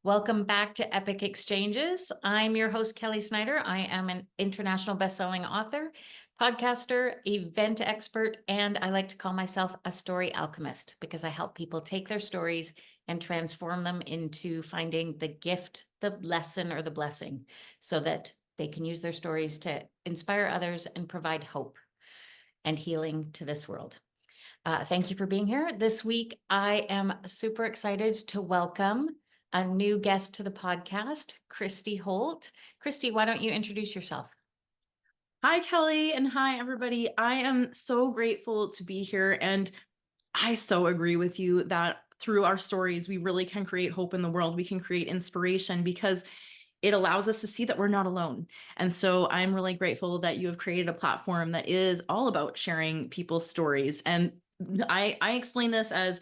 Welcome back to Epic Exchanges. I'm your host, Kelly Snider. I am an international best-selling author, podcaster, event expert, and I like to call myself a story alchemist because I help people take their stories and transform them into finding the gift, the lesson, or the blessing so that they can use their stories to inspire others and provide hope and healing to this world. Thank you for being here. This week, I am super excited to welcome a new guest to the podcast, Christy Holt. Christy, why don't you introduce yourself? Hi, Kelly, and hi, everybody. I am so grateful to be here. And I so agree with you that through our stories, we really can create hope in the world. We can create inspiration because it allows us to see that we're not alone. And so I'm really grateful that you have created a platform that is all about sharing people's stories. And I explain this as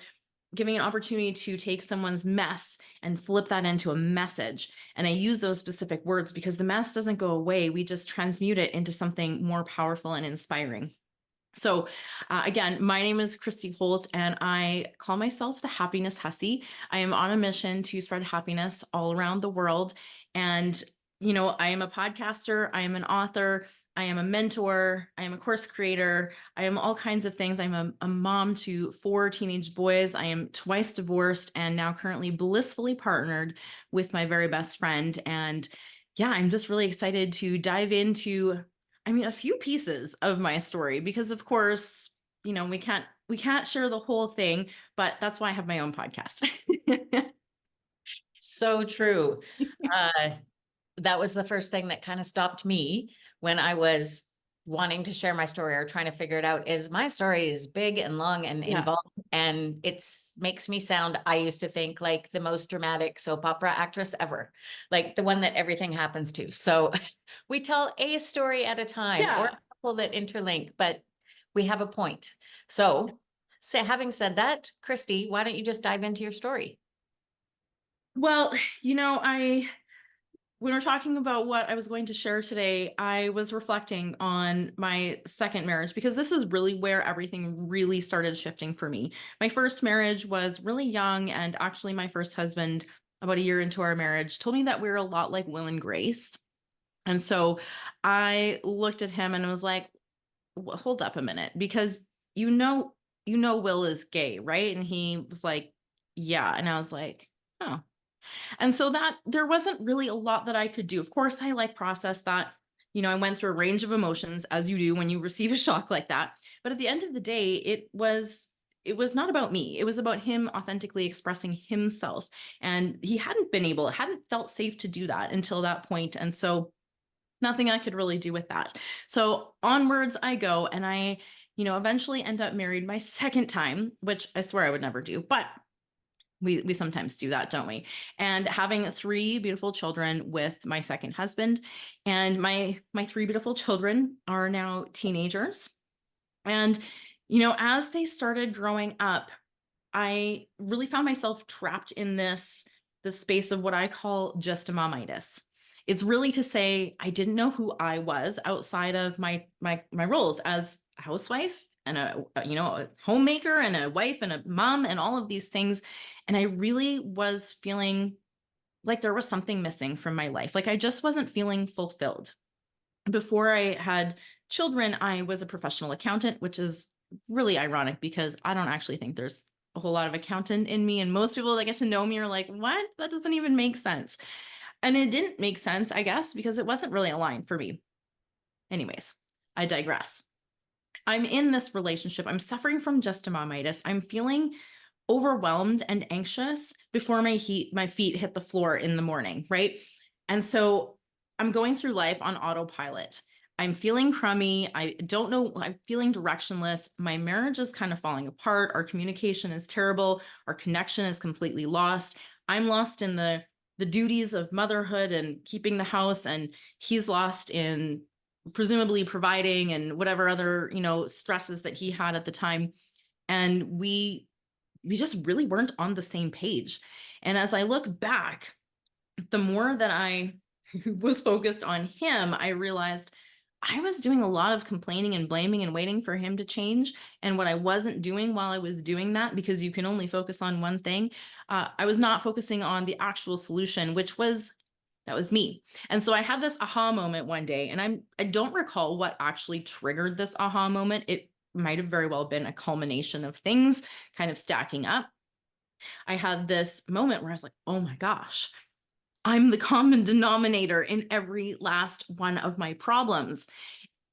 giving an opportunity to take someone's mess and flip that into a message. And I use those specific words because the mess doesn't go away. We just transmute it into something more powerful and inspiring. So again, my name is Christy Holt, and I call myself the Happiness Hussy. I am on a mission to spread happiness all around the world. And, I am a podcaster, I am an author, I am a mentor, I am a course creator, I am all kinds of things. I'm a mom to 4 teenage boys. I am twice divorced and now currently blissfully partnered with my very best friend. And yeah, I'm just really excited to dive into a few pieces of my story because of course, we can't share the whole thing, but that's why I have my own podcast. So true. Uh, that was the first thing that kind of stopped me when I was wanting to share my story or trying to figure it out is my story is big and long and Yeah. involved, and makes me sound, I used to think, like the most dramatic soap opera actress ever, like the one that everything happens to. So we tell a story at a time or a Yeah. couple that interlink, but we have a point. So having said that, Christy, why don't you just dive into your story? Well, I when we're talking about what I was going to share today, I was reflecting on my second marriage because this is really where everything really started shifting for me. My first marriage was really young, and actually, my first husband, about a year into our marriage, told me that we were a lot like Will and Grace. And so I looked at him and was like, Hold up a minute, because Will is gay, right?" And he was like, "Yeah." And I was like, "Oh." And so that there wasn't really a lot that I could do. Of course, I processed that. I went through a range of emotions as you do when you receive a shock like that. But at the end of the day, it was not about me. It was about him authentically expressing himself. And he hadn't felt safe to do that until that point. And so nothing I could really do with that. So onwards I go, and I, eventually end up married my second time, which I swear I would never do, but we sometimes do that, don't we? And having 3 beautiful children with my second husband, and my 3 beautiful children are now teenagers. And as they started growing up, I really found myself trapped in this space of what I call just a momitis. It's really to say I didn't know who I was outside of my roles as a housewife and a homemaker and a wife and a mom and all of these things. And I really was feeling like there was something missing from my life. Like I just wasn't feeling fulfilled. Before I had children, I was a professional accountant, which is really ironic because I don't actually think there's a whole lot of accountant in me. And most people that get to know me are like, what? That doesn't even make sense. And it didn't make sense, I guess, because it wasn't really aligned for me. Anyways, I digress. I'm in this relationship. I'm suffering from just momitis. I'm feeling overwhelmed and anxious before my feet hit the floor in the morning, right? And so I'm going through life on autopilot. I'm feeling crummy. I don't know. I'm feeling directionless. My marriage is kind of falling apart. Our communication is terrible. Our connection is completely lost. I'm lost in the duties of motherhood and keeping the house, and he's lost in presumably providing and whatever other, stresses that he had at the time. And we just really weren't on the same page. And as I look back, the more that I was focused on him, I realized I was doing a lot of complaining and blaming and waiting for him to change. And what I wasn't doing while I was doing that, because you can only focus on one thing, I was not focusing on the actual solution, which was that was me. And so I had this aha moment one day, and I don't recall what actually triggered this aha moment. It might have very well been a culmination of things kind of stacking up. I had this moment where I was like, oh my gosh, I'm the common denominator in every last one of my problems.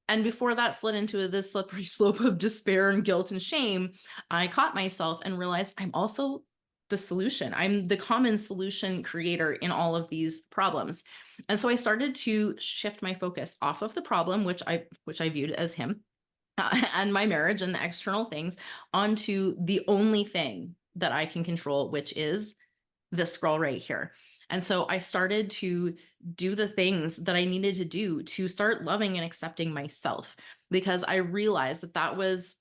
And before that slid into this slippery slope of despair and guilt and shame, I caught myself and realized I'm also the solution. I'm the common solution creator in all of these problems. And so I started to shift my focus off of the problem, which I viewed as him, and my marriage and the external things, onto the only thing that I can control, which is this scroll right here. And so I started to do the things that I needed to do to start loving and accepting myself, because I realized that that was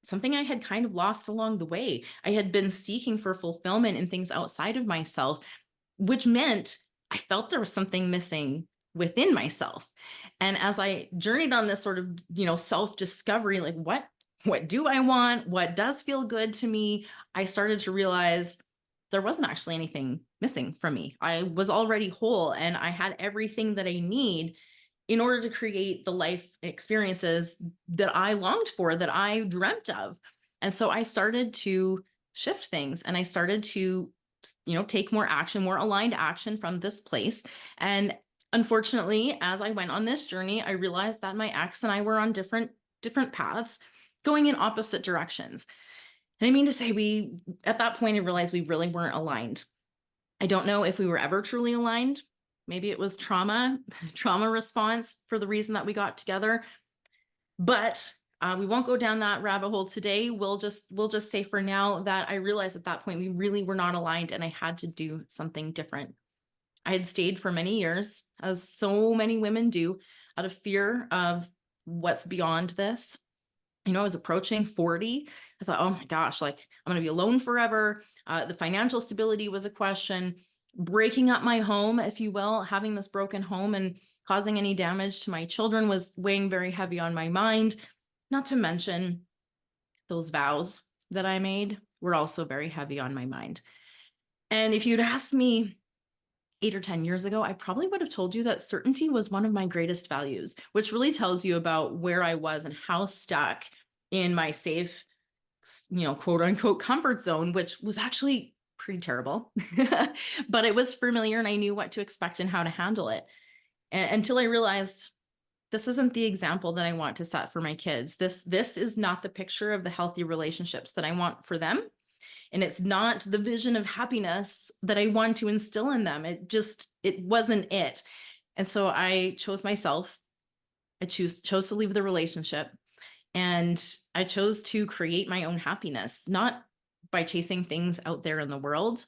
something I had kind of lost along the way. I had been seeking for fulfillment in things outside of myself, which meant I felt there was something missing within myself. And as I journeyed on this sort of, self-discovery, like what do I want? What does feel good to me? I started to realize there wasn't actually anything missing from me. I was already whole and I had everything that I need in order to create the life experiences that I longed for, that I dreamt of. And so I started to shift things, and I started to, take more action, more aligned action from this place. And unfortunately, as I went on this journey, I realized that my ex and I were on different paths, going in opposite directions. And I mean to say, at that point, I realized we really weren't aligned. I don't know if we were ever truly aligned. Maybe it was trauma response for the reason that we got together. But we won't go down that rabbit hole today. We'll just say for now that I realized at that point we really were not aligned, and I had to do something different. I had stayed for many years, as so many women do, out of fear of what's beyond this. I was approaching 40. I thought, oh my gosh, like I'm going to be alone forever. The financial stability was a question. Breaking up my home, if you will, having this broken home and causing any damage to my children was weighing very heavy on my mind. Not to mention those vows that I made were also very heavy on my mind. And if you'd asked me 8 or 10 years ago, I probably would have told you that certainty was one of my greatest values, which really tells you about where I was and how stuck in my safe, quote unquote comfort zone, which was actually pretty terrible. But it was familiar and I knew what to expect and how to handle it. Until I realized this isn't the example that I want to set for my kids. This is not the picture of the healthy relationships that I want for them. And it's not the vision of happiness that I want to instill in them. It wasn't it. And so I chose myself. I chose to leave the relationship, and I chose to create my own happiness, not by chasing things out there in the world,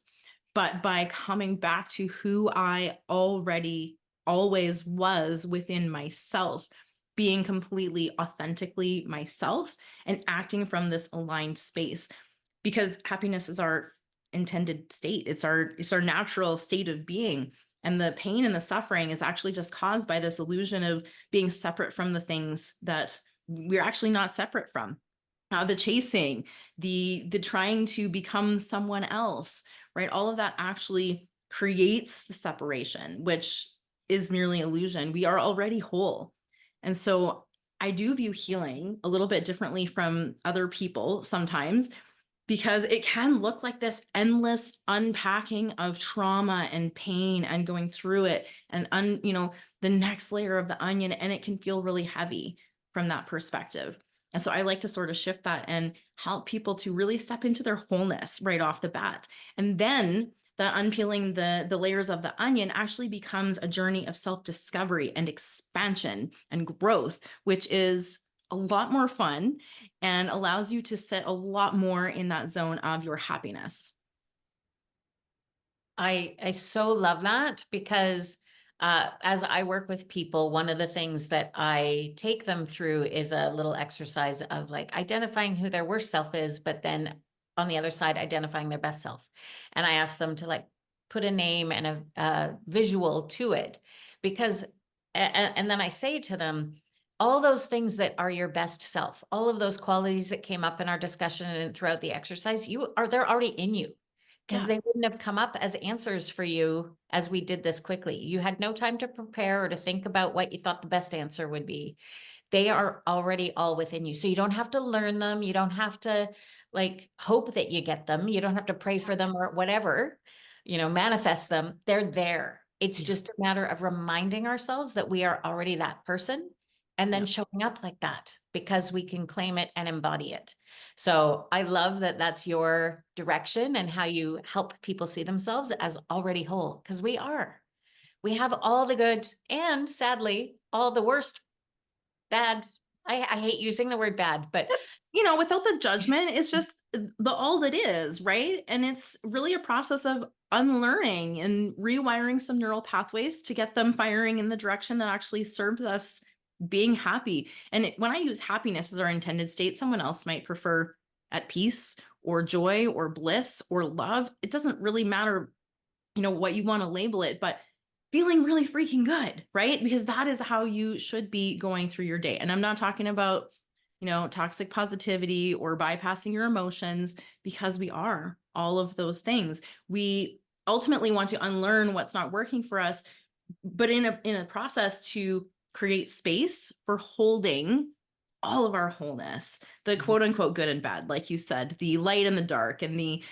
but by coming back to who I already always was within myself, being completely authentically myself and acting from this aligned space, because happiness is our intended state. It's our natural state of being. And the pain and the suffering is actually just caused by this illusion of being separate from the things that we're actually not separate from. The chasing, the trying to become someone else, right? All of that actually creates the separation, which is merely illusion. We are already whole. And so I do view healing a little bit differently from other people sometimes, because it can look like this endless unpacking of trauma and pain and going through it and the next layer of the onion, and it can feel really heavy from that perspective. And so I like to sort of shift that and help people to really step into their wholeness right off the bat. And then the unpeeling the layers of the onion actually becomes a journey of self-discovery and expansion and growth, which is a lot more fun and allows you to sit a lot more in that zone of your happiness. I so love that, because as I work with people, one of the things that I take them through is a little exercise of like identifying who their worst self is, but then on the other side, identifying their best self. And I ask them to like put a name and a visual to it, because, and then I say to them, all those things that are your best self, all of those qualities that came up in our discussion and throughout the exercise, they're already in you, because Yeah. they wouldn't have come up as answers for you as we did this quickly. You had no time to prepare or to think about what you thought the best answer would be. They are already all within you. So you don't have to learn them. You don't have to like hope that you get them. You don't have to pray for them or whatever, manifest them. They're there. It's Yeah. just a matter of reminding ourselves that we are already that person and then Yeah. showing up like that because we can claim it and embody it. So I love that that's your direction and how you help people see themselves as already whole, because we are. We have all the good and sadly all the worst, bad. I hate using the word bad, but Without the judgment, it's just the all that is, right? And it's really a process of unlearning and rewiring some neural pathways to get them firing in the direction that actually serves us being happy. And when I use happiness as our intended state, someone else might prefer at peace or joy or bliss or love. It doesn't really matter, what you want to label it, but feeling really freaking good, right? Because that is how you should be going through your day. And I'm not talking about, toxic positivity or bypassing your emotions, because we are all of those things. We ultimately want to unlearn what's not working for us, but in a process to create space for holding all of our wholeness, the quote unquote good and bad, like you said, the light and the dark, and the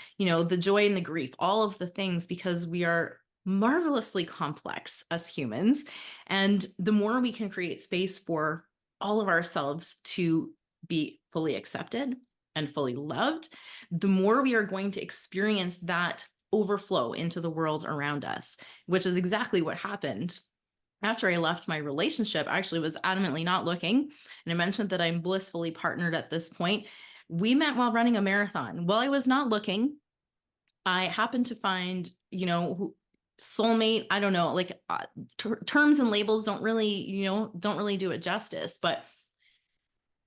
joy and the grief, all of the things, because we are marvelously complex as humans. And the more we can create space for all of ourselves to be fully accepted and fully loved, the more we are going to experience that overflow into the world around us, which is exactly what happened after I left my relationship. I actually was adamantly not looking. And I mentioned that I'm blissfully partnered at this point. We met while running a marathon. While I was not looking, I happened to find, soulmate. I don't know, like terms and labels don't really do it justice, but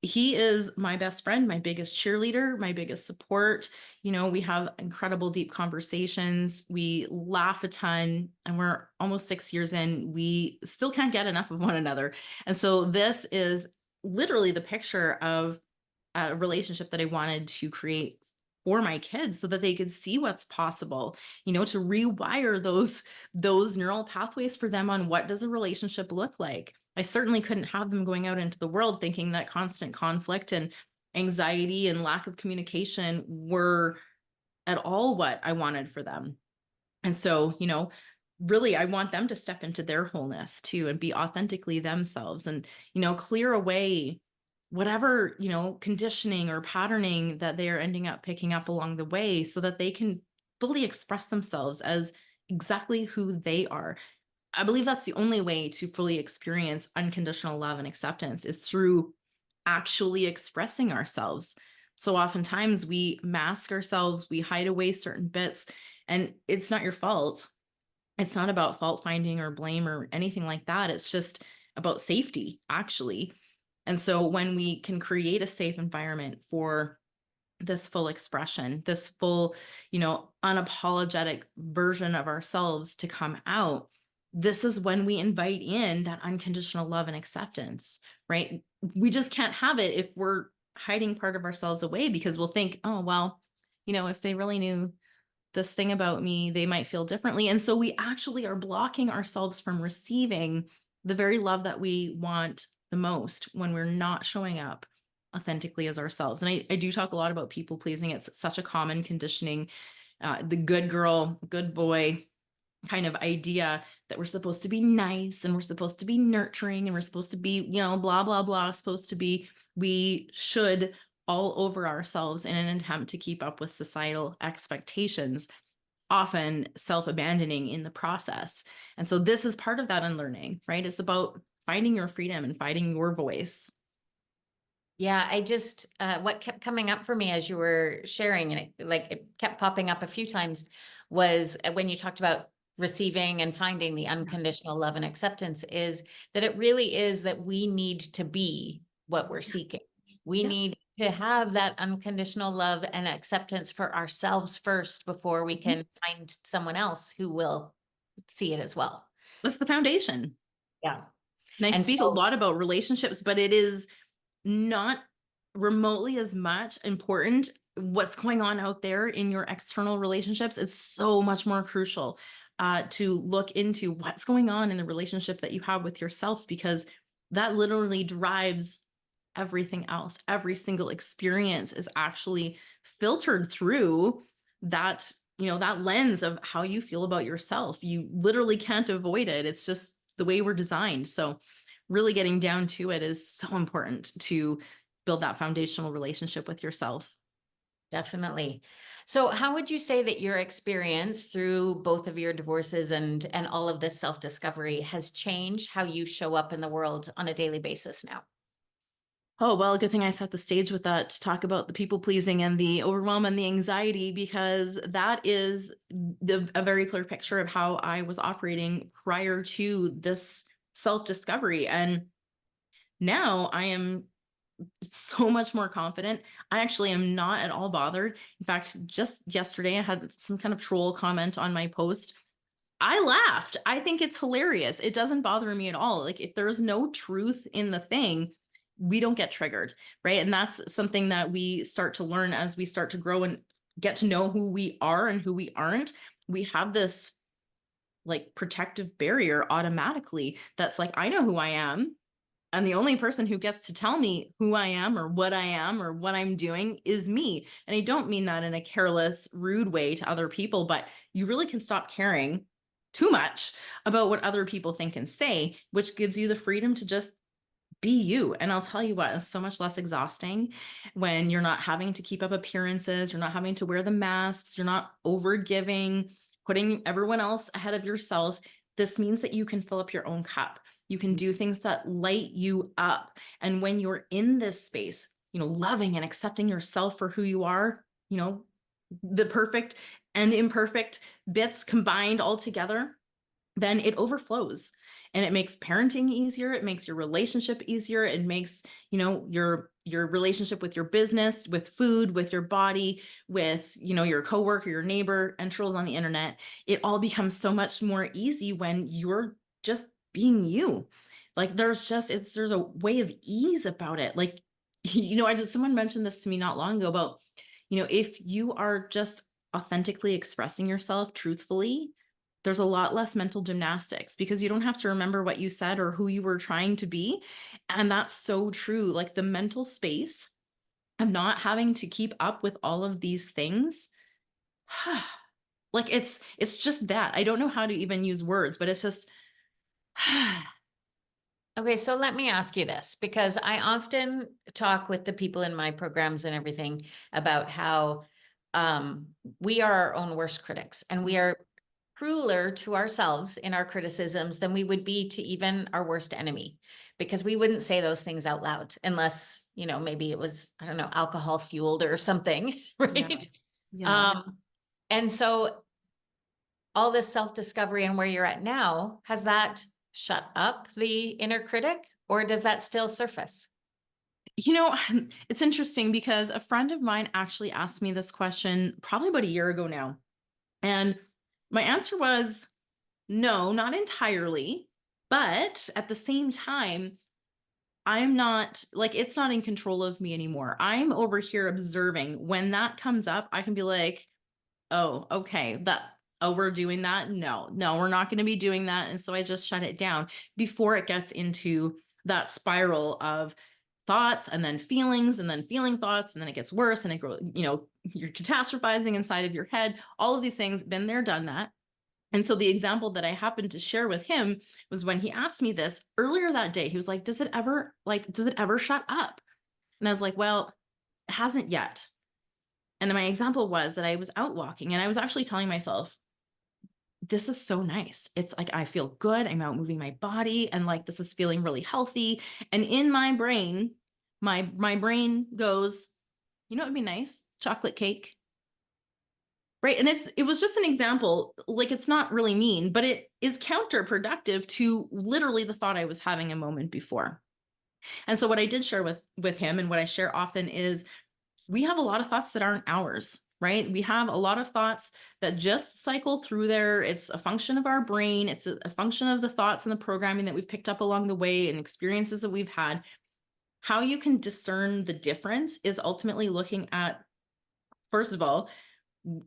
he is my best friend, my biggest cheerleader, my biggest support. We have incredible deep conversations. We laugh a ton, and we're almost 6 years in. We still can't get enough of one another. And so this is literally the picture of a relationship that I wanted to create for my kids so that they could see what's possible, to rewire those neural pathways for them on what does a relationship look like. I certainly couldn't have them going out into the world thinking that constant conflict and anxiety and lack of communication were at all what I wanted for them. And so, really, I want them to step into their wholeness too and be authentically themselves and, clear away whatever, conditioning or patterning that they are ending up picking up along the way so that they can fully express themselves as exactly who they are. I believe that's the only way to fully experience unconditional love and acceptance is through actually expressing ourselves. So oftentimes we mask ourselves, we hide away certain bits, and it's not your fault. It's not about fault finding or blame or anything like that. It's just about safety, actually. And so when we can create a safe environment for this full expression, this full, unapologetic version of ourselves to come out, this is when we invite in that unconditional love and acceptance, right? We just can't have it if we're hiding part of ourselves away, because we'll think, oh, well, if they really knew this thing about me, they might feel differently. And so we actually are blocking ourselves from receiving the very love that we want the most when we're not showing up authentically as ourselves. And I do talk a lot about people pleasing. It's such a common conditioning, the good girl, good boy kind of idea that we're supposed to be nice and we're supposed to be nurturing and we're supposed to be, blah, blah, blah, supposed to be, we should all over ourselves in an attempt to keep up with societal expectations, often self-abandoning in the process. And so this is part of that unlearning, right? It's about finding your freedom and finding your voice. Yeah, I just, what kept coming up for me as you were sharing, and it kept popping up a few times, was when you talked about receiving and finding the unconditional love and acceptance, is that it really is that we need to be what we're seeking. We Yeah. need to have that unconditional love and acceptance for ourselves first before we can find someone else who will see it as well. That's the foundation. Yeah. And I And speak a so lot about relationships, but it is not remotely as much important what's going on out there in your external relationships. It's so much more crucial to look into what's going on in the relationship that you have with yourself, because that literally drives everything else. Every single experience is actually filtered through that, that lens of how you feel about yourself. You literally can't avoid it. It's just the way we're designed. So really getting down to it is so important to build that foundational relationship with yourself. definitely. So how would you say that your experience through both of your divorces and all of this self-discovery has changed how you show up in the world on a daily basis now? Oh, well, good thing I set the stage with that to talk about the people pleasing and the overwhelm and the anxiety, because that is a very clear picture of how I was operating prior to this self discovery. And now I am so much more confident. I actually am not at all bothered. In fact, just yesterday, I had some kind of troll comment on my post. I laughed. I think it's hilarious. It doesn't bother me at all. Like, if there's no truth in the thing, we don't get triggered, right? And that's something that we start to learn as we start to grow and get to know who we are and who we aren't. We have this like protective barrier automatically that's like, I know who I am. And the only person who gets to tell me who I am or what I'm doing is me. And I don't mean that in a careless, rude way to other people, but you really can stop caring too much about what other people think and say, which gives you the freedom to just be you. And I'll tell you what, it's so much less exhausting when you're not having to keep up appearances, you're not having to wear the masks, you're not over giving, putting everyone else ahead of yourself. This means that you can fill up your own cup. You can do things that light you up. And when you're in this space, loving and accepting yourself for who you are, the perfect and imperfect bits combined all together, then it overflows and it makes parenting easier. It makes your relationship easier. It makes, your relationship with your business, with food, with your body, with, your coworker, your neighbor, and trolls on the internet. It all becomes so much more easy when you're just being you. Like there's a way of ease about it. Like, someone mentioned this to me not long ago about, if you are just authentically expressing yourself truthfully, there's a lot less mental gymnastics because you don't have to remember what you said or who you were trying to be. And that's so true. Like the mental space of not having to keep up with all of these things. Like it's just that. I don't know how to even use words, but it's just Okay, so let me ask you this, because I often talk with the people in my programs and everything about how we are our own worst critics and we are crueler to ourselves in our criticisms than we would be to even our worst enemy, because we wouldn't say those things out loud unless, maybe it was, I don't know, alcohol fueled or something, yeah. right? Yeah. And so all this self-discovery and where you're at now, has that shut up the inner critic, or does that still surface? It's interesting because a friend of mine actually asked me this question probably about a year ago now. And my answer was no, not entirely. But at the same time, I'm not like, it's not in control of me anymore. I'm over here observing. When that comes up, I can be like, oh, okay, we're doing that. No, we're not going to be doing that. And so I just shut it down before it gets into that spiral of thoughts and then feelings and then feeling thoughts. And then it gets worse and it grows, you're catastrophizing inside of your head. All of these things, been there, done that. And so the example that I happened to share with him was when he asked me this earlier that day. He was like, does it ever shut up? And I was like, well, it hasn't yet. And my example was that I was out walking and I was actually telling myself, this is so nice. It's like, I feel good. I'm out moving my body and like, this is feeling really healthy. And in my brain, my brain goes, it'd be nice, chocolate cake. Right. And it was just an example, like it's not really mean, but it is counterproductive to literally the thought I was having a moment before. And so what I did share with him and what I share often is we have a lot of thoughts that aren't ours. right? We have a lot of thoughts that just cycle through there. It's a function of our brain. It's a function of the thoughts and the programming that we've picked up along the way and experiences that we've had. How you can discern the difference is ultimately looking at, first of all,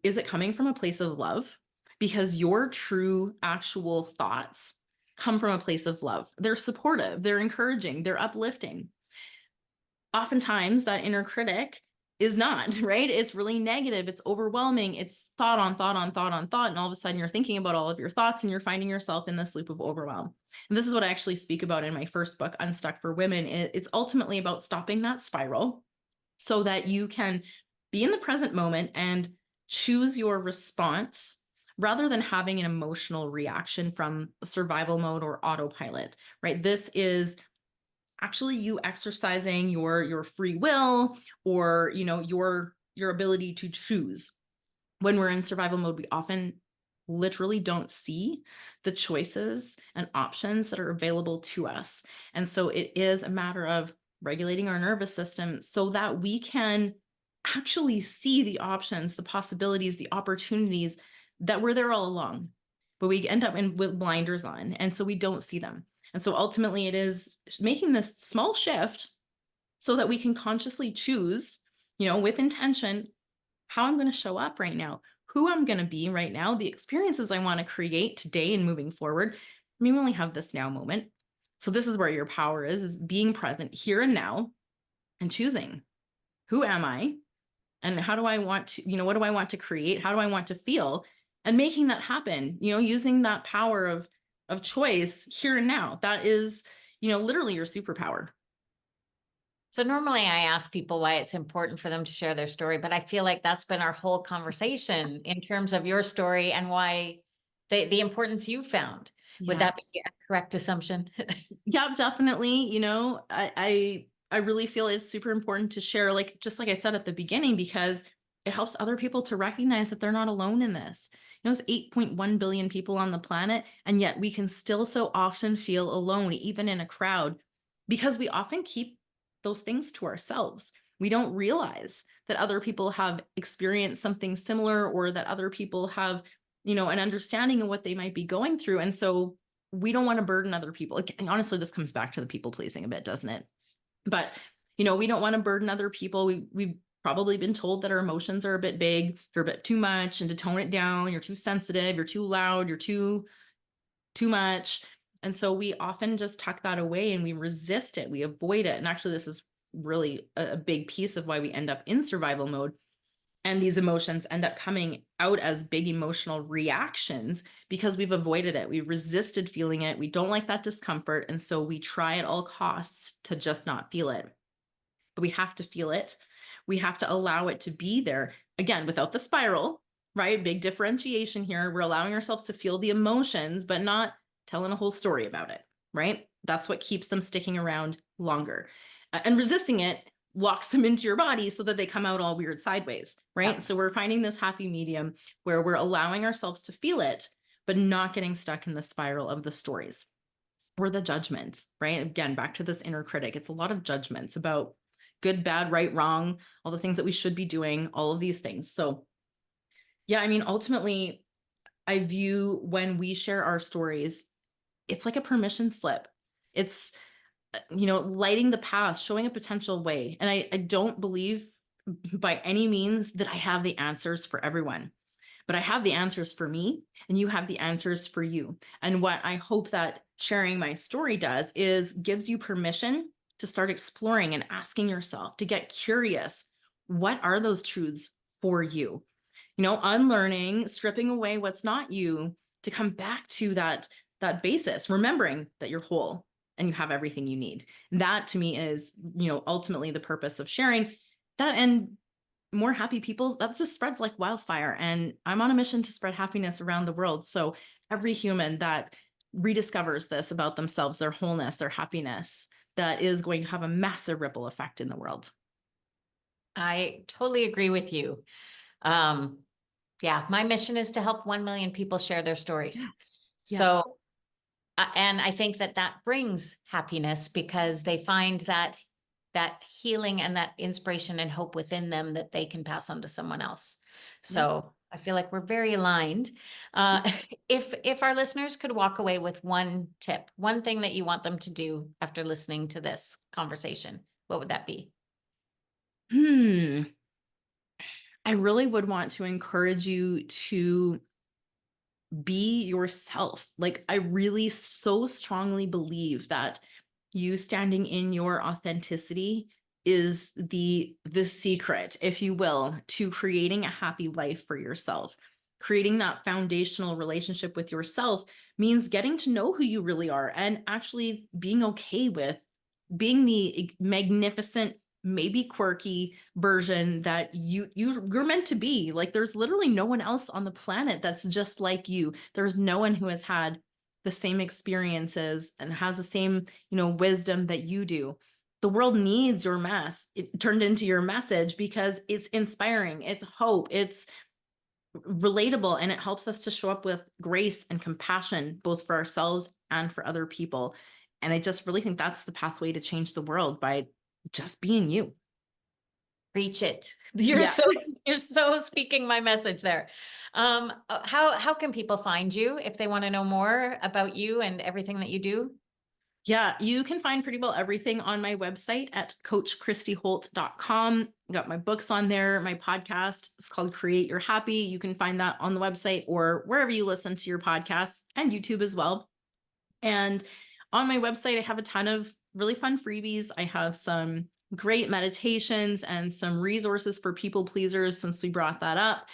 is it coming from a place of love? Because your true actual thoughts come from a place of love. They're supportive, they're encouraging, they're uplifting. Oftentimes that inner critic is not, right? It's really negative, it's overwhelming, it's thought on thought on thought on thought, and all of a sudden you're thinking about all of your thoughts and you're finding yourself in this loop of overwhelm. And this is what I actually speak about in my first book, Unstuck for Women. It's ultimately about stopping that spiral so that you can be in the present moment and choose your response rather than having an emotional reaction from survival mode or autopilot, right? This is actually you exercising your free will, or your ability to choose. When we're in survival mode, we often literally don't see the choices and options that are available to us. And so it is a matter of regulating our nervous system so that we can actually see the options, the possibilities, the opportunities that were there all along. But we end up with blinders on, and so we don't see them. And so ultimately it is making this small shift so that we can consciously choose, with intention, how I'm going to show up right now, who I'm going to be right now, the experiences I want to create today and moving forward. I mean, we only have this now moment. So this is where your power is being present here and now and choosing, who am I and how do I want to, what do I want to create? How do I want to feel? And making that happen, using that power of choice here and now. That is, literally your superpower. So normally I ask people why it's important for them to share their story, but I feel like that's been our whole conversation in terms of your story and why the importance you found. Would Yeah. that be a correct assumption? Yeah, definitely. I really feel it's super important to share, just like I said at the beginning, because it helps other people to recognize that they're not alone in this. There's 8.1 billion people on the planet, and yet we can still so often feel alone, even in a crowd, because we often keep those things to ourselves. We don't realize that other people have experienced something similar, or that other people have, an understanding of what they might be going through. And so we don't want to burden other people. And honestly, this comes back to the people pleasing a bit, doesn't it? But, we don't want to burden other people. We've probably been told that our emotions are a bit big, they're a bit too much, and to tone it down. You're too sensitive, you're too loud, you're too much. And so we often just tuck that away and we resist it, we avoid it. And actually, this is really a big piece of why we end up in survival mode. And these emotions end up coming out as big emotional reactions because we've avoided it. We resisted feeling it. We don't like that discomfort. And so we try at all costs to just not feel it. But we have to feel it. We have to allow it to be there. Again, without the spiral, right? Big differentiation here. We're allowing ourselves to feel the emotions, but not telling a whole story about it, right? That's what keeps them sticking around longer. And resisting it locks them into your body so that they come out all weird sideways, right? Yeah. So we're finding this happy medium where we're allowing ourselves to feel it, but not getting stuck in the spiral of the stories or the judgment, right? Again, back to this inner critic. It's a lot of judgments about good, bad, right, wrong, all the things that we should be doing, all of these things. So yeah, I mean, ultimately, I view when we share our stories, it's like a permission slip. It's lighting the path, showing a potential way. And I don't believe by any means that I have the answers for everyone, but I have the answers for me and you have the answers for you. And what I hope that sharing my story does is gives you permission to start exploring and asking yourself, to get curious. What are those truths for you? Unlearning, stripping away what's not you, to come back to that basis, remembering that you're whole and you have everything you need. That to me is, ultimately the purpose of sharing that. And more happy people, that just spreads like wildfire. And I'm on a mission to spread happiness around the world. So every human that rediscovers this about themselves, their wholeness, their happiness, that is going to have a massive ripple effect in the world. I totally agree with you. Yeah, my mission is to help 1 million people share their stories. Yes. So, and I think that brings happiness because they find that that healing and that inspiration and hope within them that they can pass on to someone else. Yeah. So I feel like we're very aligned. If our listeners could walk away with one tip, one thing that you want them to do after listening to this conversation, what would that be? Hmm. I really would want to encourage you to be yourself. Like, I really so strongly believe that you standing in your authenticity is the secret, if you will, to creating a happy life for yourself. Creating that foundational relationship with yourself means getting to know who you really are and actually being okay with being the magnificent, maybe quirky version that you're meant to be. Like, there's literally no one else on the planet that's just like you. There's no one who has had the same experiences and has the same, wisdom that you do. The world needs your mess it turned into your message because it's inspiring, it's hope, it's relatable, and it helps us to show up with grace and compassion, both for ourselves and for other people. And I just really think that's the pathway to change the world, by just being you. Preach it. You're Yeah. so you're so speaking my message there. How can people find you if they want to know more about you and everything that you do? Yeah, you can find pretty well everything on my website at coachchristyholt.com. Got my books on there, my podcast. It's called Create Your Happy. You can find that on the website or wherever you listen to your podcasts, and YouTube as well. And on my website, I have a ton of really fun freebies. I have some great meditations and some resources for people pleasers, since we brought that up.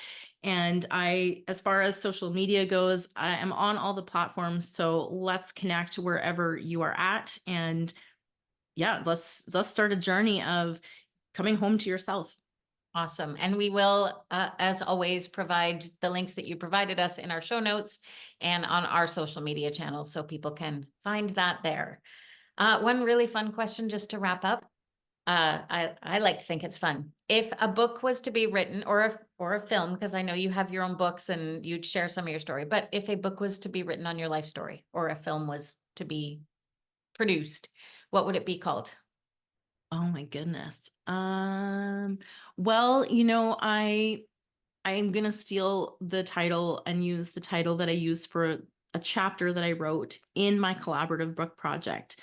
And as far as social media goes, I am on all the platforms. So let's connect wherever you are at. And yeah, let's start a journey of coming home to yourself. Awesome. And we will, as always, provide the links that you provided us in our show notes and on our social media channels so people can find that there. One really fun question just to wrap up. I like to think it's fun. If a book was to be written, or a film, because I know you have your own books and you'd share some of your story, but if a book was to be written on your life story, or a film was to be produced, what would it be called? Oh my goodness. Well, I'm gonna steal the title and use the title that I used for a chapter that I wrote in my collaborative book project,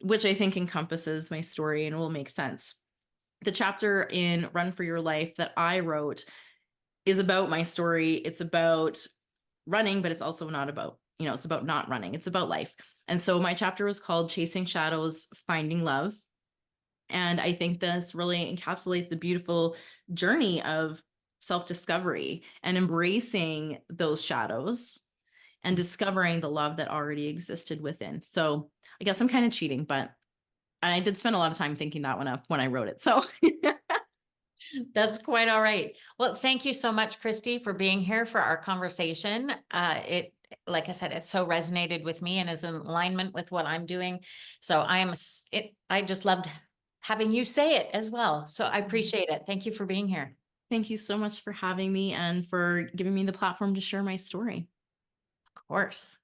which I think encompasses my story and will make sense. The chapter in Run for Your Life that I wrote is about my story. It's about running, but it's also not about, it's about not running. It's about life. And so my chapter was called Chasing Shadows, Finding Love. And I think this really encapsulates the beautiful journey of self-discovery and embracing those shadows and discovering the love that already existed within. So I guess I'm kind of cheating, but I did spend a lot of time thinking that one up when I wrote it. So That's quite all right. Well, thank you so much, Christy, for being here for our conversation. Like I said, it so resonated with me and is in alignment with what I'm doing. So I just loved having you say it as well. So I appreciate it. Thank you for being here. thank you so much for having me and for giving me the platform to share my story. Of course.